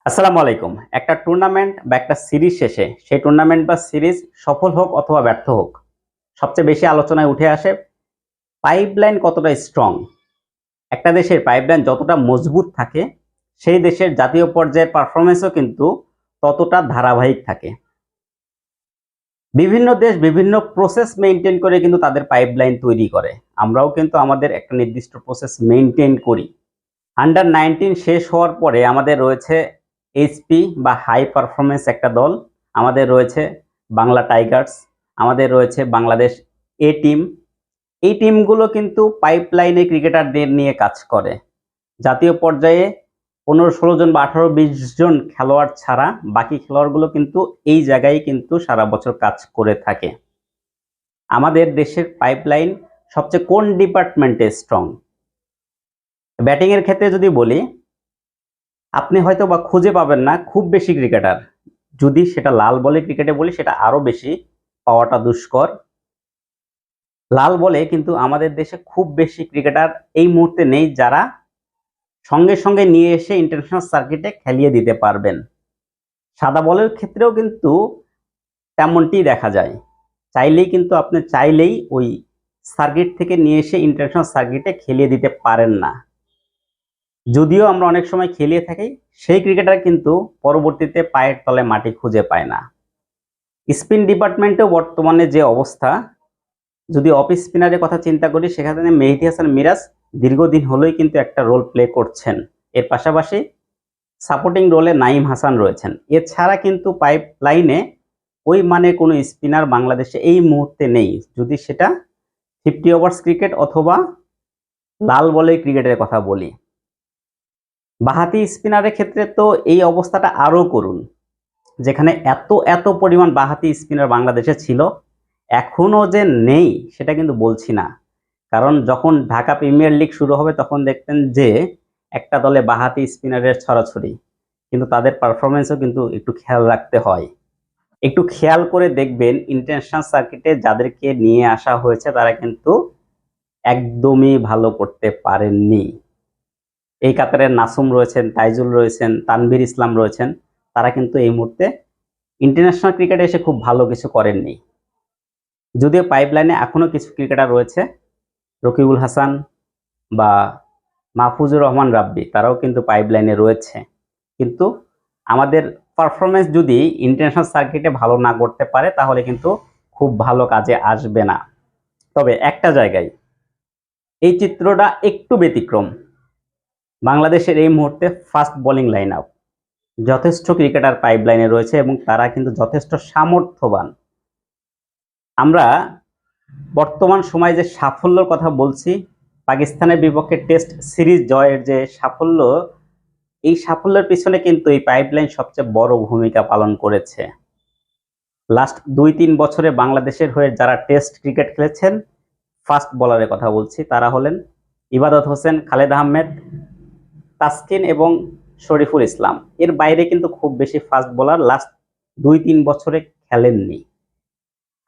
আসসালামু আলাইকুম। একটা টুর্নামেন্ট বা একটা সিরিজ শেষে সেই টুর্নামেন্ট বা সিরিজ সফল হোক অথবা ব্যর্থ হোক, সবচেয়ে বেশি আলোচনায় উঠে আসে পাইপলাইন কতটা স্ট্রং। একটা দেশের পাইপলাইন যতটা মজবুত থাকে, সেই দেশের জাতীয় পর্যায়ের পারফরমেন্সও কিন্তু ততটা ধারাবাহিক থাকে। বিভিন্ন দেশ বিভিন্ন প্রসেস মেনটেন করে কিন্তু তাদের পাইপলাইন তৈরি করে। আমরাও কিন্তু আমাদের একটা নির্দিষ্ট প্রসেস মেনটেন করি। আন্ডার 19 শেষ হওয়ার পরে আমাদের রয়েছে এইচপি বা হাই পারফরমেন্স একটা দল, আমাদের রয়েছে বাংলা টাইগার্স, আমাদের রয়েছে বাংলাদেশ এ টিম। এই টিমগুলো কিন্তু পাইপলাইনে ক্রিকেটারদের নিয়ে কাজ করে। জাতীয় পর্যায়ে 15-16 জন বা 18-20 জন খেলোয়াড় ছাড়া বাকি খেলোয়াড়গুলো কিন্তু এই জায়গায় কিন্তু সারা বছর কাজ করে থাকে। আমাদের দেশের পাইপলাইন সবচেয়ে কোন ডিপার্টমেন্টে স্ট্রং? ব্যাটিং এর ক্ষেত্রে যদি বলি, আপনি হয়তো বা খুঁজে পাবেন না খুব বেশি ক্রিকেটার। যদি সেটা লাল বলে ক্রিকেটে বলি, সেটা আরো বেশি পাওয়াটা দুষ্কর। লাল বলে কিন্তু আমাদের দেশে খুব বেশি ক্রিকেটার এই মুহূর্তে নেই যারা সঙ্গে সঙ্গে নিয়ে এসে ইন্টারন্যাশনাল সার্কিটে খেলিয়ে দিতে পারবেন। সাদা বলের ক্ষেত্রেও কিন্তু তেমনটি দেখা যায়। আপনি চাইলেই ওই সার্কিট থেকে নিয়ে এসে ইন্টারন্যাশনাল সার্কিটে খেলিয়ে দিতে পারেন না। যদিও আমরা অনেক সময় খেলিয়ে থাকি, সেই ক্রিকেটার কিন্তু পরবর্তীতে পায়ের তলে মাটি খুঁজে পায় না। স্পিন ডিপার্টমেন্টেও বর্তমানে যে অবস্থা, যদি অফ স্পিনারের কথা চিন্তা করি, সেখানে মেহেদী হাসান মিরাজ দীর্ঘদিন হলেই কিন্তু একটা রোল প্লে করছেন। এর পাশাপাশি সাপোর্টিং রোলে নাইম হাসান রয়েছেন। এছাড়া কিন্তু পাইপ লাইনে ওই মানে কোনো স্পিনার বাংলাদেশে এই মুহূর্তে নেই, যদি সেটা 50 ওভার্স ক্রিকেট অথবা লাল বলে ক্রিকেটের কথা বলি। বাহাতি স্পিনারের ক্ষেত্রে তো এই অবস্থাটা আরো করুন। যেখানে এত এত পরিমাণ বাহাতি স্পিনার বাংলাদেশে ছিল, এখনো যে নেই সেটা কিন্তু বলছি না। কারণ যখন ঢাকা প্রিমিয়ার লিগ শুরু হবে তখন দেখবেন যে একটা দলে বাহাতি স্পিনারের ছড়াছড়ি, কিন্তু তাদের পারফরমেন্সও কিন্তু একটু খেয়াল রাখতে হয়। একটু খেয়াল করে দেখবেন ইন্টারন্যাশনাল সার্কিটে যাদেরকে নিয়ে আসা হয়েছে তারা কিন্তু একদমই ভালো করতে পারেননি। এই কাতারের নাসুম রয়েছেন, তাইজুল রয়েছেন, তানভীর ইসলাম রয়েছেন, তারা কিন্তু এই মুহূর্তে ইন্টারন্যাশনাল ক্রিকেটে এসে খুব ভালো কিছু করেননি। যদিও পাইপলাইনে এখনো কিছু ক্রিকেটার রয়েছে, রকিবুল হাসান বা মাহফুজুর রহমান রাব্বি, তারাও কিন্তু পাইপলাইনে রয়েছে। কিন্তু আমাদের পারফরমেন্স যদি ইন্টারন্যাশনাল সার্কিটে ভালো না করতে পারে তাহলে কিন্তু খুব ভালো কাজে আসবে না। তবে একটা জায়গায় এই চিত্রটা একটু ব্যতিক্রম। বাংলাদেশের এই মুহূর্তে ফাস্ট বোলিং লাইন আপ, যথেষ্ট ক্রিকেটার পাইপলাইনে রয়েছে এবং তারা কিন্তু যথেষ্ট সামর্থ্যবান। আমরা বর্তমান সময়ে যে সাফল্যের কথা বলছি, পাকিস্তানের বিপক্ষে টেস্ট সিরিজ জয়ের যে সাফল্য, এই সাফল্যের পিছনে কিন্তু এই পাইপলাইন সবচেয়ে বড় ভূমিকা পালন করেছে। লাস্ট 2-3 বছরে বাংলাদেশের হয়ে যারা টেস্ট ক্রিকেট খেলেছেন, ফাস্ট বোলারের কথা বলছি, তারা হলেন ইবাদত হোসেন, খালেদ আহমেদ, তাসকিন এবং শরীফুল ইসলাম। এর বাইরে কিন্তু খুব বেশি ফাস্ট বোলার লাস্ট 2-3 বছরে খেলেননি।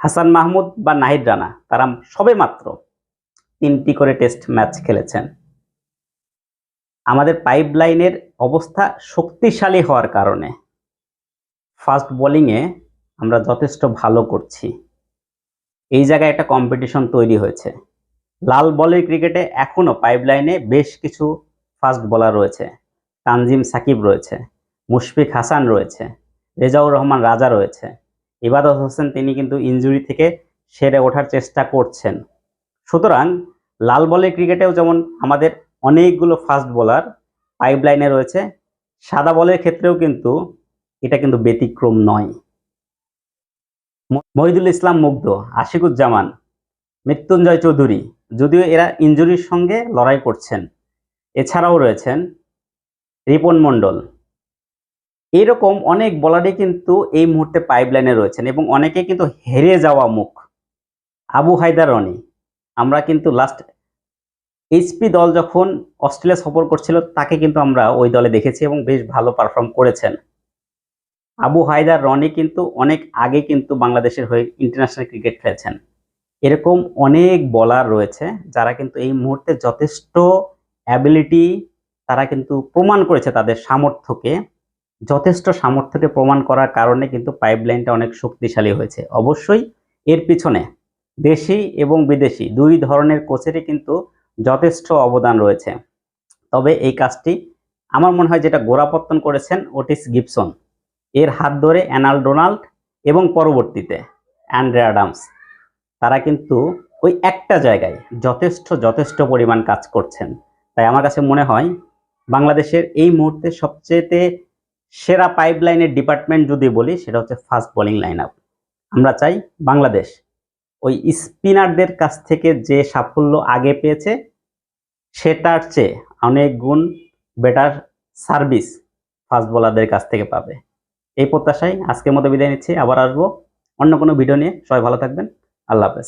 হাসান মাহমুদ বা নাহিদ রানা, তারা সবে মাত্র 3টি করে টেস্ট ম্যাচ খেলেছেন। আমাদের পাইপলাইনের অবস্থা শক্তিশালী হওয়ার কারণে ফাস্ট বোলিংয়ে আমরা যথেষ্ট ভালো করছি। এই জায়গায় একটা কম্পিটিশন তৈরি হয়েছে। লাল বলের ক্রিকেটে এখনো পাইপলাইনে বেশ কিছু ফাস্ট বোলার রয়েছে। তানজিম সাকিব রয়েছে, মুশফিক হাসান রয়েছে, রেজাউর রহমান রাজা রয়েছে, ইবাদত হোসেন, তিনি কিন্তু ইনজুরি থেকে সেরে ওঠার চেষ্টা করছেন। সুতরাং লাল বলের ক্রিকেটেও যেমন আমাদের অনেকগুলো ফাস্ট বোলার পাইপলাইনে রয়েছে, সাদা বলের ক্ষেত্রেও কিন্তু এটা কিন্তু ব্যতিক্রম নয়। মহিদুল ইসলাম মুগ্ধ, আশিকুজ্জামান, মৃত্যুঞ্জয় চৌধুরী, যদিও এরা ইনজুরির সঙ্গে লড়াই করছেন। এছাড়াও রয়েছেন রিপন মণ্ডল। এইরকম অনেক বোলারই কিন্তু এই মুহূর্তে পাইপলাইনে রয়েছেন এবং অনেকে কিন্তু হেরে যাওয়া মুখ। আবু হায়দার রনি, আমরা কিন্তু লাস্ট এইচপি দল যখন অস্ট্রেলিয়া সফর করছিল তাকে কিন্তু আমরা ওই দলে দেখেছি এবং বেশ ভালো পারফর্ম করেছেন। আবু হায়দার রনি কিন্তু অনেক আগে কিন্তু বাংলাদেশের হয়ে ইন্টারন্যাশনাল ক্রিকেট খেলেছেন। এরকম অনেক বোলার রয়েছে যারা কিন্তু এই মুহূর্তে যথেষ্ট অ্যাবিলিটি, তারা কিন্তু প্রমাণ করেছে তাদের সামর্থ্যকে যথেষ্ট সামর্থ্যকে প্রমাণ করার কারণে কিন্তু পাইপলাইনটা অনেক শক্তিশালী হয়েছে। অবশ্যই এর পিছনে দেশি এবং বিদেশি দুই ধরনের কোচেরই কিন্তু যথেষ্ট অবদান রয়েছে। তবে এই কাজটি আমার মনে হয় যেটা গোড়াপত্তন করেছেন ওটিস গিবসন, এর হাত ধরে অ্যানাল ডোনাল্ড এবং পরবর্তীতে অ্যান্ড্রে অ্যাডামস, তারা কিন্তু ওই একটা জায়গায় যথেষ্ট পরিমাণ কাজ করছেন। তাই আমার কাছে মনে হয় বাংলাদেশের এই মুহূর্তে সবচেয়ে সেরা পাইপলাইনের ডিপার্টমেন্ট যদি বলি সেটা হচ্ছে ফাস্ট বোলিং লাইন আপ। আমরা চাই বাংলাদেশ ওই স্পিনারদের কাছ থেকে যে সাফল্য আগে পেয়েছে সেটার চেয়ে অনেক গুণ বেটার সার্ভিস ফাস্ট বোলারদের কাছ থেকে পাবে। এই প্রত্যাশায় আজকের মতো বিদায় নিচ্ছি। আবার আসবো অন্য কোনো ভিডিও নিয়ে। সবাই ভালো থাকবেন। আল্লাহ হাফেজ।